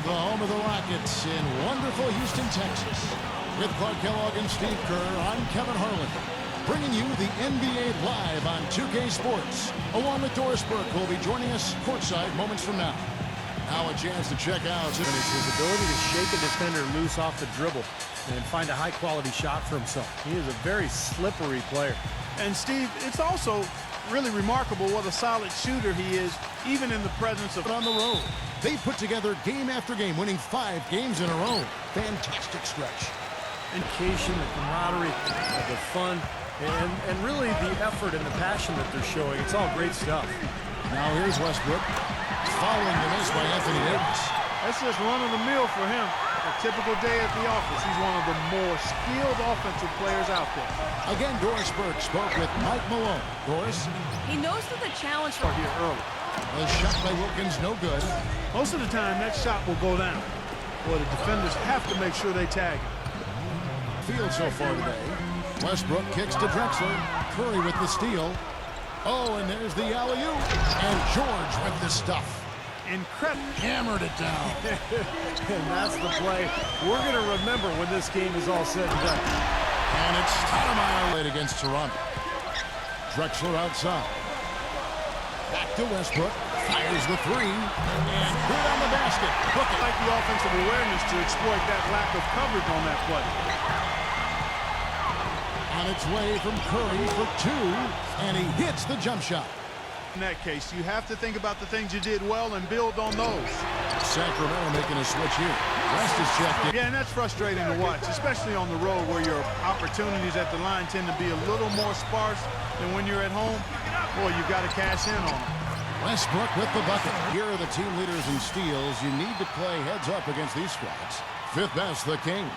the home of the Rockets in wonderful Houston, Texas. With Clark Kellogg and Steve Kerr, I'm Kevin Harlan, bringing you the NBA live on 2K Sports, along with Doris Burke, who will be joining us courtside moments from now. Now a chance to check out his ability to shake a defender loose off the dribble and find a high-quality shot for himself. He is a very slippery player. And Steve, it's also really remarkable what a solid shooter he is, even in the presence of on the road. They put together game after game, winning 5 games in a row. Fantastic stretch. Indication, the camaraderie, the fun, and really the effort and the passion that they're showing. It's all great stuff. Now here's Westbrook, following the miss by Anthony Davis. That's just run-of-the-mill for him. A typical day at the office. He's one of the more skilled offensive players out there. Again, Doris Burke spoke with Mike Malone. Doris? He knows that the challenge for here early. A shot by Wilkins, no good. Most of the time, that shot will go down. Well, the defenders have to make sure they tag him. Field so far today. Westbrook kicks to Drexler. Curry with the steal. Oh, and there's the alley-oop. And George with the stuff. Incredible. Hammered it down. And that's the play we're going to remember when this game is all said and done. And it's Stoudemire late against Toronto. Drexler outside. Back to Westbrook. Fires the 3. And good on the basket. Look at like the offensive awareness to exploit that lack of coverage on that play. On its way from Curry for 2. And he hits the jump shot. In that case, you have to think about the things you did well and build on those. Sacramento making a switch here. West is checked in. Yeah, and that's frustrating to watch, especially on the road where your opportunities at the line tend to be a little more sparse than when you're at home. Boy, you've got to cash in on them. Westbrook with the bucket. Here are the team leaders in steals. You need to play heads up against these squads. 5th best, the Kings.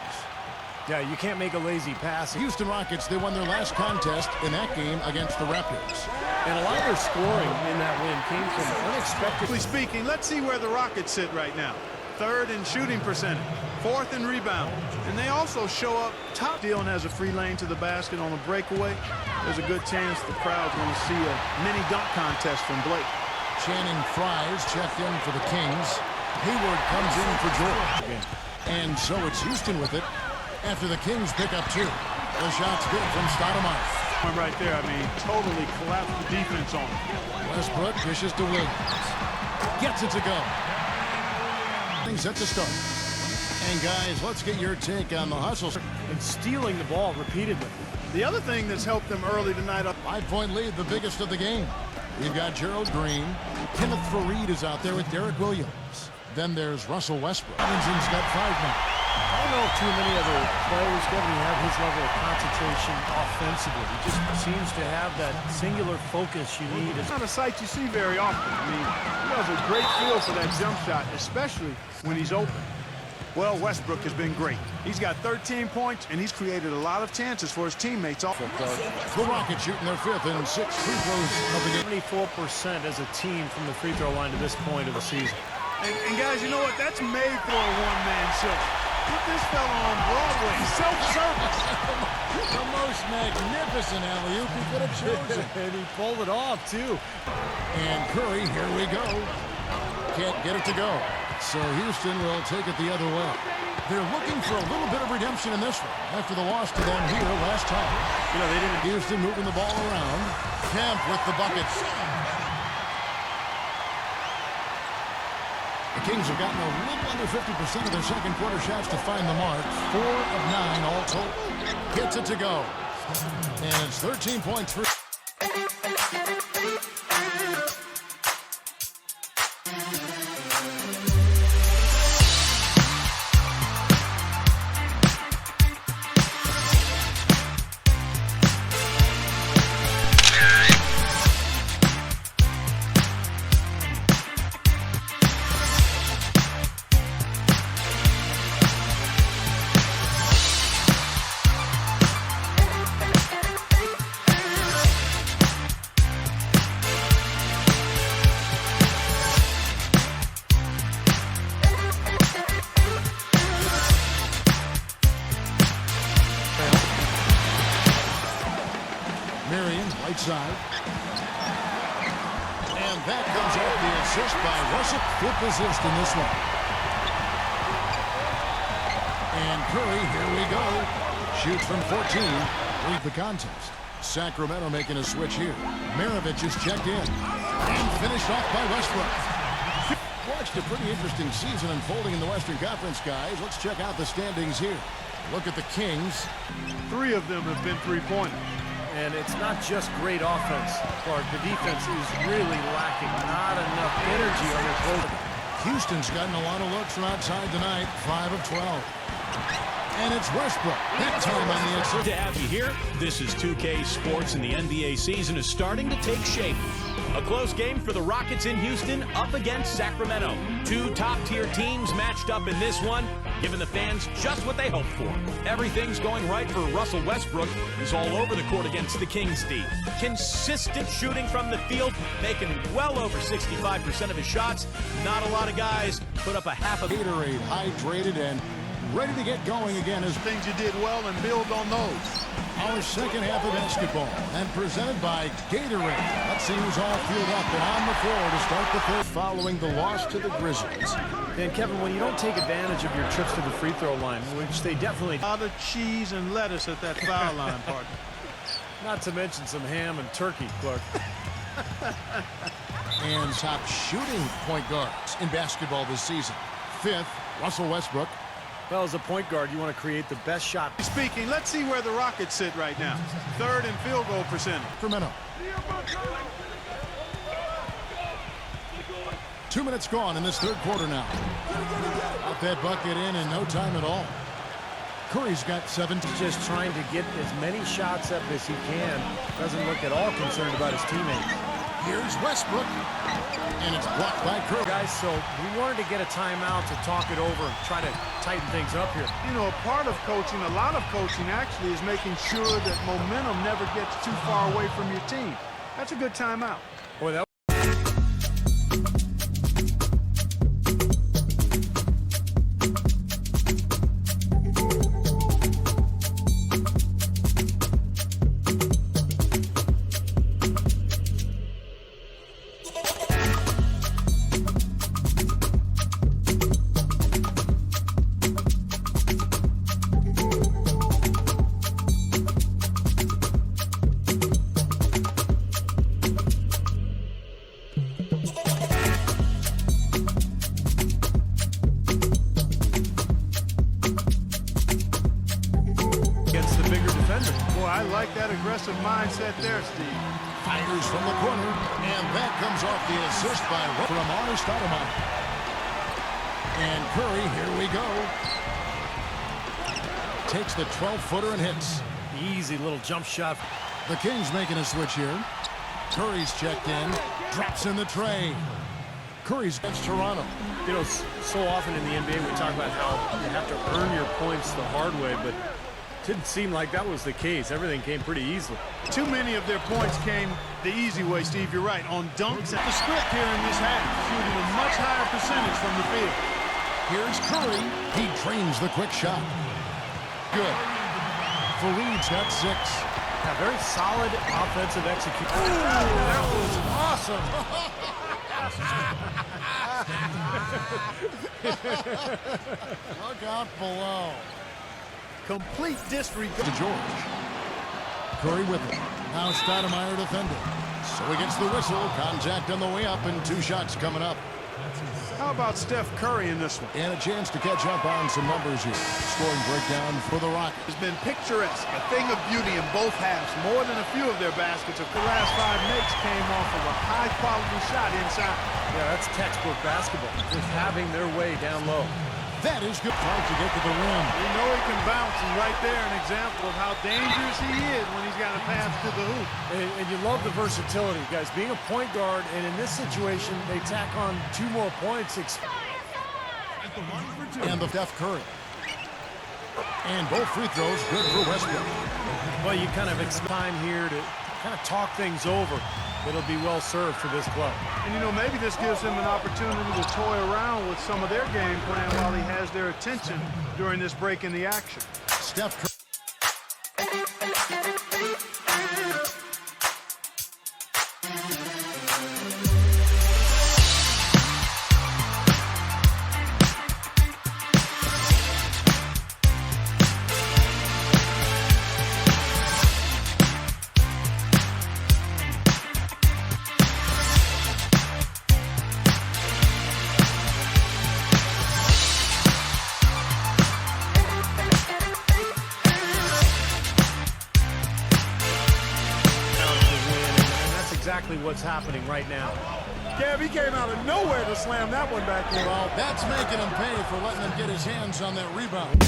Yeah, you can't make a lazy pass. Houston Rockets, they won their last contest in that game against the Raptors. And a lot of their scoring in that win came from unexpectedly speaking. Let's see where the Rockets sit right now. 3rd in shooting percentage, 4th in rebound. And they also show up top. Deal and has a free lane to the basket on a breakaway. There's a good chance the crowd's going to see a mini dunk contest from Blake. Channing Fries checked in for the Kings. Hayward comes in for George. And so it's Houston with it after the Kings pick up 2. The shot's good from Stoudemire. Right there, I mean, totally collapsed the defense on him. Westbrook dishes to Williams. Gets it to go. Things set to start. And guys, let's get your take on the hustle. And stealing the ball repeatedly. The other thing that's helped them early tonight. 5-point lead, the biggest of the game. You've got Gerald Green. Kenneth Faried is out there with Derek Williams. Then there's Russell Westbrook. Robinson's got 5 now. I don't know if too many other players, Kevin, have his level of concentration offensively. He just seems to have that singular focus you need. It's not a sight you see very often. I mean, he has a great feel for that jump shot, especially when he's open. Well, Westbrook has been great. He's got 13 points, and he's created a lot of chances for his teammates. The Rockets shooting their 5th and 6th free throws of the game. 24% as a team from the free throw line to this point of the season. And guys, you know what? That's made for a one-man show. Put this fella on Broadway. Self-service. The most magnificent alley-oop he could have chosen. And he pulled it off, too. And Curry, here we go. Can't get it to go. So Houston will take it the other way. They're looking for a little bit of redemption in this one after the loss to them here last time. You know, they didn't. Houston moving the ball around. Kemp with the buckets. The Kings have gotten a little under 50% of their second quarter shots to find the mark. 4 of 9 all total. Gets it to go. And it's 13 points for... right side. And that comes off the assist by Russell. 5th assist in this one. And Curry, here we go. Shoots from 14. Lead the contest. Sacramento making a switch here. Maravich is checked in. And finished off by Westbrook. Watched a pretty interesting season unfolding in the Western Conference, guys. Let's check out the standings here. Look at the Kings. 3 of them have been three-pointers. And it's not just great offense, Clark. The defense is really lacking. Not enough energy on their clothing. Houston's gotten a lot of looks from outside tonight. 5 of 12. And it's Westbrook. That time on the exit. To have you here. This is 2K Sports, and the NBA season is starting to take shape. A close game for the Rockets in Houston up against Sacramento. 2 top-tier teams matched up in this one, giving the fans just what they hoped for. Everything's going right for Russell Westbrook. He's all over the court against the Kings D. Consistent shooting from the field, making well over 65% of his shots. Not a lot of guys put up a half a Gatorade, hydrated and ready to get going again as Things you did well and build on those. our second half of basketball, and presented by Gatorade. Let's see who's all fueled up and on the floor to start the third following the loss to the Grizzlies. And Kevin, when you don't take advantage of your trips to the free throw line, which they definitely, A lot of cheese and lettuce at that foul line, partner. not to mention some ham and turkey, Clark. And top shooting point guards in basketball this season. 5th, Russell Westbrook. Well, as a point guard, you want to create the best shot. Speaking, let's see where the Rockets sit right now. 3rd in field goal percentage. Sacramento. 2 minutes gone in this third quarter now. Got that bucket in no time at all. Curry's got 7. Just trying to get as many shots up as he can. Doesn't look at all concerned about his teammates. Here's Westbrook. And it's blocked by Curry. Guys, so we wanted to get a timeout to talk it over, try to tighten things up here. You know, a part of coaching, a lot of coaching actually, is making sure that momentum never gets too far away from your team. That's a good timeout. Boy, that I like that aggressive mindset there, Steve. Fires from the corner, and that comes off the assist by Amari Stoudemire. And Curry, here we go. Takes the 12-footer and hits. easy little jump shot. The Kings making a switch here. Curry's checked in, drops in the tray. Curry's against Toronto. You know, so often in the NBA we talk about how you have to earn your points the hard way, but it didn't seem like that was the case. Everything came pretty easily. Too many of their points came the easy way, Steve. You're right. On dunks at the script here in this half, shooting a much higher percentage from the field. Here's Curry. He trains the quick shot. Good. Fareed's got 6. A very solid offensive execution. That was awesome. Look out below. Complete disregard. To George. Curry with it. Now Stoudemire defending. So he gets the whistle. Contact on the way up and 2 shots coming up. How about Steph Curry in this one? And a chance to catch up on some numbers here. Scoring breakdown for the Rockets. It's been picturesque, a thing of beauty in both halves. More than a few of their baskets. The last 5 makes came off of a high-quality shot inside. Yeah, that's textbook basketball. Just having their way down low. That is good. Hard to get to the rim. You know he can bounce, and right there an example of how dangerous he is when he's got a pass to the hoop. And you love the versatility, guys. Being a point guard, and in this situation, they tack on 2 more points. And the Steph Curry. And both free throws good for Westbrook. Well, you kind of expect time here to kind of talk things over. It'll be well served for this club. And, you know, maybe this gives him an opportunity to toy around with some of their game plan while he has their attention during this break in the action. Steph Curry. what's happening right now. Kev, he came out of nowhere to slam that one back in. Well, that's making him pay for letting him get his hands on that rebound.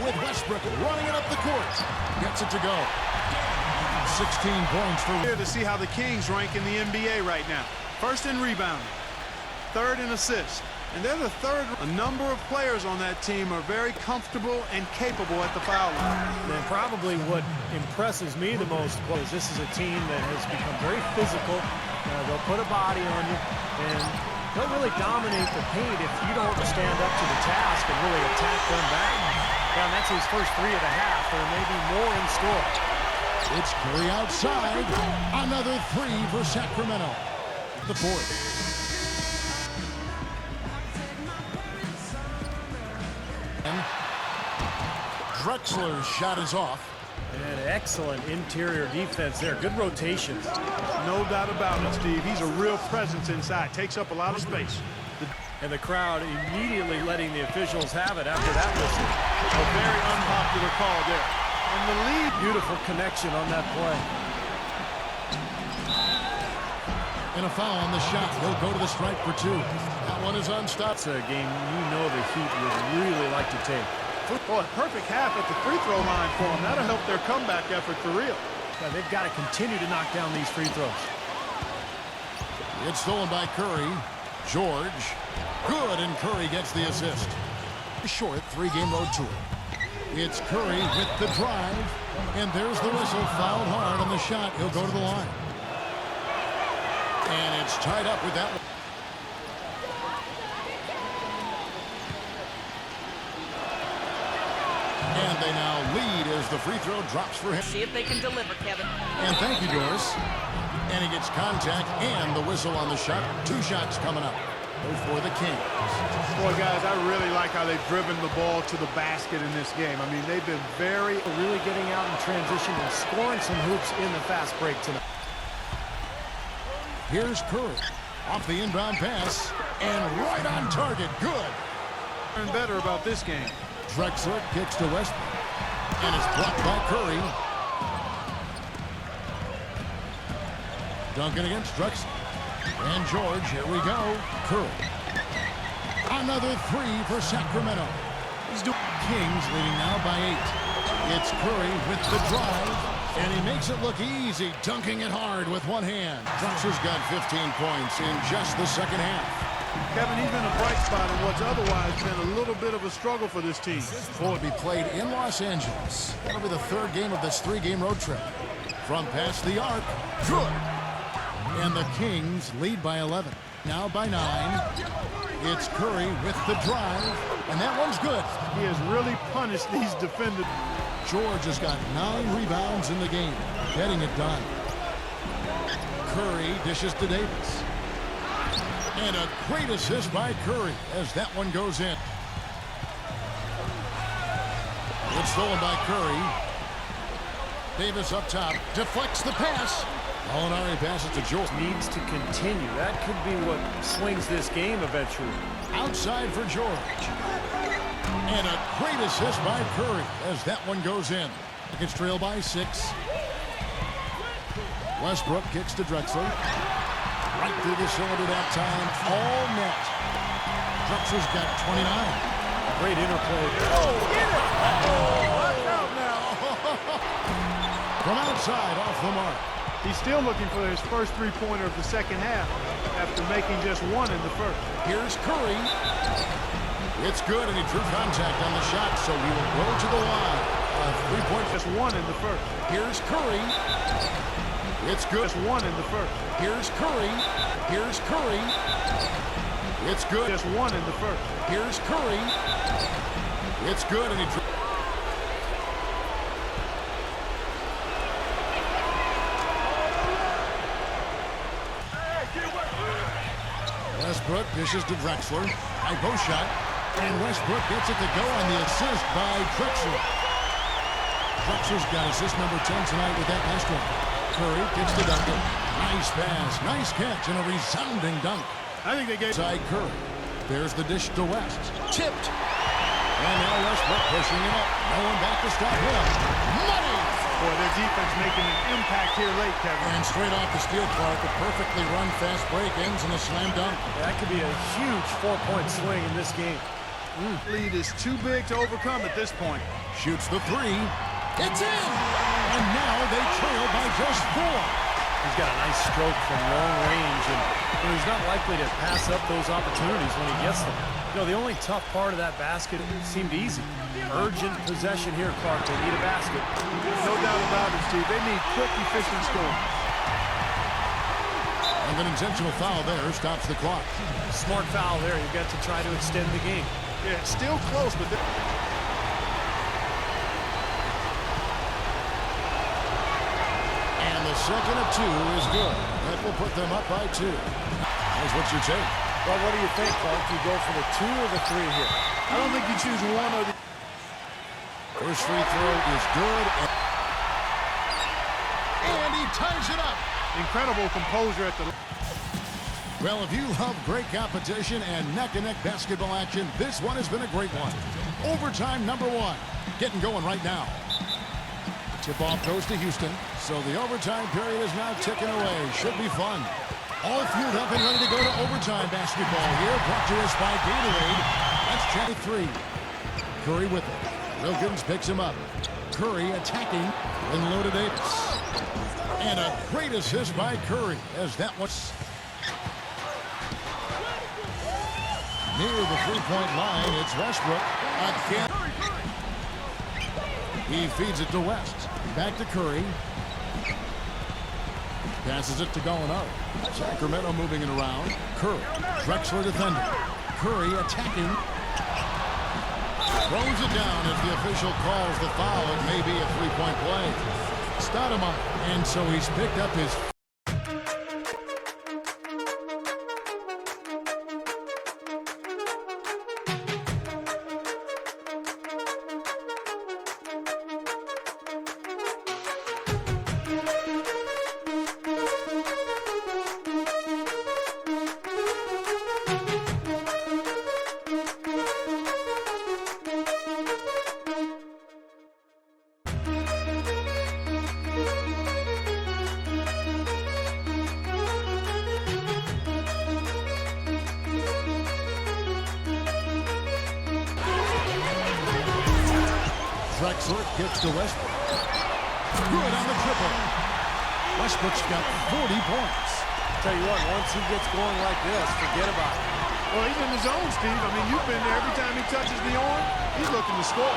Westbrook running it up the court. Gets it to go. 16 points for... Here to see how the Kings rank in the NBA right now. First in rebounding. Third in assists. And they're the third. A number of players on that team are very comfortable and capable at the foul line. And probably what impresses me the most is this is a team that has become very physical. They'll put a body on you, and they'll really dominate the paint if you don't stand up to the task and really attack them back. And that's his first 3 of the half. There may be more in store. It's Curry outside. Another 3 for Sacramento. The fourth. And Drexler's shot is off. And excellent interior defense there. Good rotations. No doubt about it, Steve. He's a real presence inside. Takes up a lot of space. And the crowd immediately letting the officials have it after that whistle. A very unpopular call there. And the lead. Beautiful connection on that play. And a foul on the shot. He'll go to the strike for 2. That one is unstopped. It's a game you know the Heat would really like to take. Boy, perfect half at the free throw line for them. That'll help their comeback effort for real. Yeah, they've got to continue to knock down these free throws. It's stolen by Curry. George. Good, and Curry gets the assist. Short 3-game road tour. It's Curry with the drive. And there's the whistle. Fouled hard on the shot. He'll go to the line. And it's tied up with that one. And they now lead as the free throw drops for him. See if they can deliver, Kevin. And thank you, Doris. And he gets contact and the whistle on the shot. 2 shots coming up for the Kings. Boy, guys, I really like how they've driven the ball to the basket in this game. I mean, they've been really getting out in transition and scoring some hoops in the fast break tonight. Here's Curry off the inbound pass and right on target. Good. And better about this game. Drexler kicks to Westbrook and it's blocked by Curry. Duncan against Drexler. And George, here we go. Curry. Another 3 for Sacramento. Kings leading now by 8. It's Curry with the drive. And he makes it look easy, dunking it hard with one hand. Drexler's got 15 points in just the second half. Kevin, he's been a bright spot in what's otherwise been a little bit of a struggle for this team. Will be played in Los Angeles. That'll be the 3rd game of this 3-game road trip. From past the arc, good. And the Kings lead by 11. Now by 9. It's Curry with the drive. And that one's good. He has really punished these defenders. George has got 9 rebounds in the game. Getting it done. Curry dishes to Davis. And a great assist by Curry as that one goes in. It's stolen by Curry. Davis up top. Deflects the pass. Molinari passes to George. Needs to continue. That could be what swings this game eventually. Outside for George. And a great assist by Curry as that one goes in. It's trailed by 6. Westbrook kicks to Drexler. Right through the cylinder that time. All net. Drexler's got 29. Great interplay. Oh, get it! Oh, watch out now. From outside, off the mark. He's still looking for his first 3-pointer of the second half after making just 1 in the first. Here's Curry. It's good, and he drew contact on the shot, so he will go to the line. 3-point. Just 1 in the first. Here's Curry. It's good. Just 1 in the first. Here's Curry. Here's Curry. It's good. Just 1 in the first. Here's Curry. It's good, and he drew. Westbrook dishes to Drexler. High post shot. And Westbrook gets it to go on the assist by Drexler. Drexler's got assist number 10 tonight with that last one. Curry gets to Duncan. Nice pass, nice catch, and a resounding dunk. I think they gave side Curry. There's the dish to West. Tipped. And now Westbrook pushing it up. No one back to stop him. Money! Boy, their defense making an impact here late, Kevin. And straight off the steal, Clark, a perfectly run fast break ends in a slam dunk. That could be a huge 4-point swing in this game. Lead is too big to overcome at this point. Shoots the three. It's in! And now they trail by just 4. He's got a nice stroke from long range, and he's not likely to pass up those opportunities when he gets them. You know, the only tough part of that basket seemed easy. Urgent possession here, Clark. They need a basket. No doubt about it, Steve. They need quick, efficient scoring. And an intentional foul there stops the clock. Smart foul there. You've got to try to extend the game. Yeah, still close, but... And the second of 2 is good. That will put them up by 2. What's your take? Well, what do you think, Clark? Do you go for the 2 or the 3 here? I don't think you choose one or the... First free throw is good. And he ties it up. Incredible composure at the... Well, if you love great competition and neck-and-neck basketball action, this one has been a great one. Overtime number 1. Getting going right now. Tip-off goes to Houston. So the overtime period is now ticking away. Should be fun. All fueled up and ready to go to overtime basketball here. Brought to us by Gatorade. That's check 3. Curry with it. Wilkins picks him up. Curry attacking. And loaded Davis. And a great assist by Curry as that was near the three-point line. It's Westbrook again. He feeds it to West. Back to Curry. Passes it to Gallinari. Sacramento moving it around. Curry. Drexler defending. Curry attacking. Throws it down as the official calls the foul. It may be a three-point play. Stoudemire. And so he's picked up his... Drexler gets to Westbrook. Good on the triple. Westbrook's got 40 points. Tell you what, once he gets going like this, forget about it. Well, he's in the zone, Steve. I mean, you've been there. Every time he touches the arm, he's looking to score.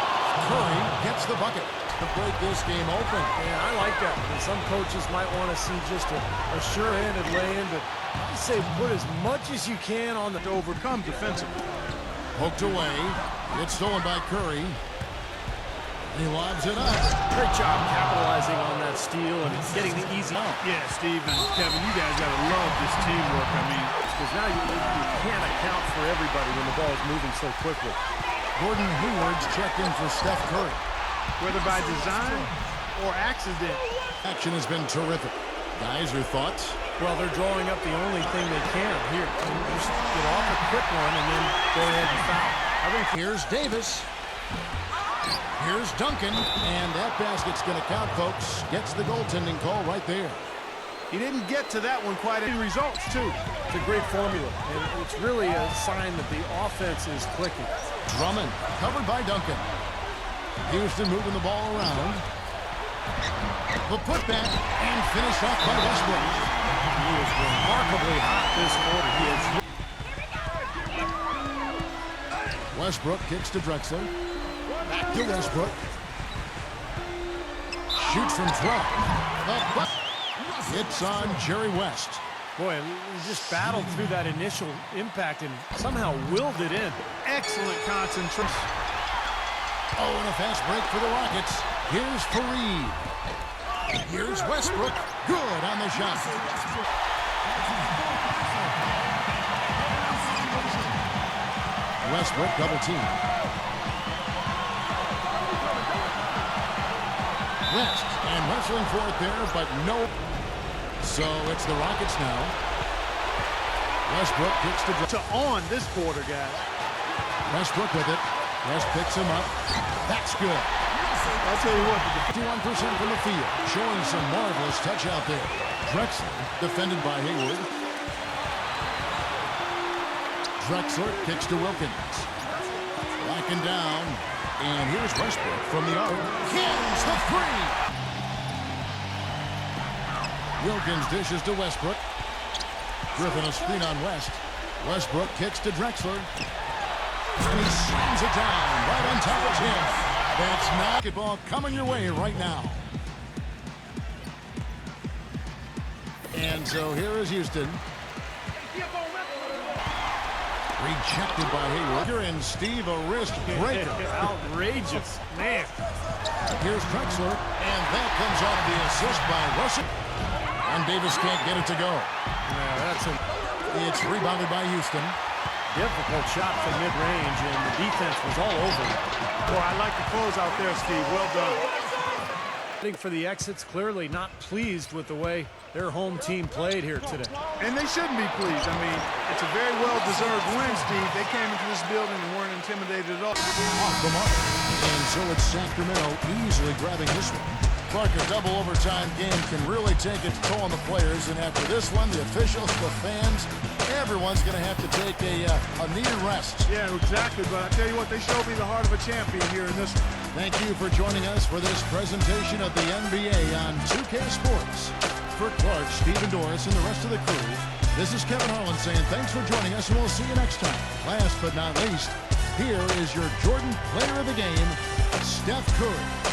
Curry gets the bucket to break this game open. Yeah, I like that. And some coaches might want to see just a sure-handed lay-in, but I say put as much as you can on the... To overcome defensively. Poked away. It's stolen by Curry. He lobs it up. Great job capitalizing on that steal and getting the easy out. Yeah, Steve and Kevin, you guys got to love this teamwork. I mean, because now you can't account for everybody when the ball is moving so quickly. Gordon Hayward's checked in for Steph Curry. Whether by design or accident. Action has been terrific. Guys, your thoughts? Well, they're drawing up the only thing they can here. Just get off a quick one and then go ahead and foul. I think here's Davis. Here's Duncan, and that basket's going to count, folks. Gets the goaltending call right there. He didn't get to that one quite in results, too. It's a great formula, and it's really a sign that the offense is clicking. Drummond, covered by Duncan. Houston moving the ball around. The putback, and finished off by Westbrook. He is remarkably hot this quarter. He is. Westbrook kicks to Drexler. Back to Westbrook. Shoots from 12. It's on Jerry West. Boy, he just battled through that initial impact and somehow willed it in. Excellent concentration. Oh, and a fast break for the Rockets. Here's Fareed. Here's Westbrook. Good on the shot. Westbrook double team. West and wrestling for it there, but no. So it's the Rockets now. Westbrook kicks to on this quarter, guys. Westbrook with it. West picks him up. That's good. I'll tell you what, the 51% from the field, showing some marvelous touch out there. Drexler defended by Hayward. Drexler kicks to Wilkins. Backing down. And here's Westbrook from the arc. Cans the three. Wilkins dishes to Westbrook. Griffin a screen on West. Westbrook kicks to Drexler. And he slams it down right on top of him. That's basketball coming your way right now. And so here is Houston. Rejected by Hayward. And Steve, a wrist breaker. Outrageous, man. Here's Drexler. And that comes off the assist by Russell. And Davis can't get it to go. It's rebounded by Houston. Difficult shot from mid-range, and the defense was all over it. Boy, I like the close out there, Steve. Well done. For the exits, clearly not pleased with the way their home team played here today. And they shouldn't be pleased. I mean, it's a very well-deserved win, Steve. They came into this building and weren't intimidated at all. Off the mark. And so it's Sacramento easily grabbing this one. Clark, a double overtime game can really take its toll on the players. And after this one, the officials, the fans, everyone's going to have to take a needed rest. Yeah, exactly. But I tell you what, they showed me the heart of a champion here in this one. Thank you for joining us for this presentation of the NBA on 2K Sports. For Clark, Steve, and Doris, and the rest of the crew, this is Kevin Harlan saying thanks for joining us, and we'll see you next time. Last but not least, here is your Jordan Player of the Game, Steph Curry.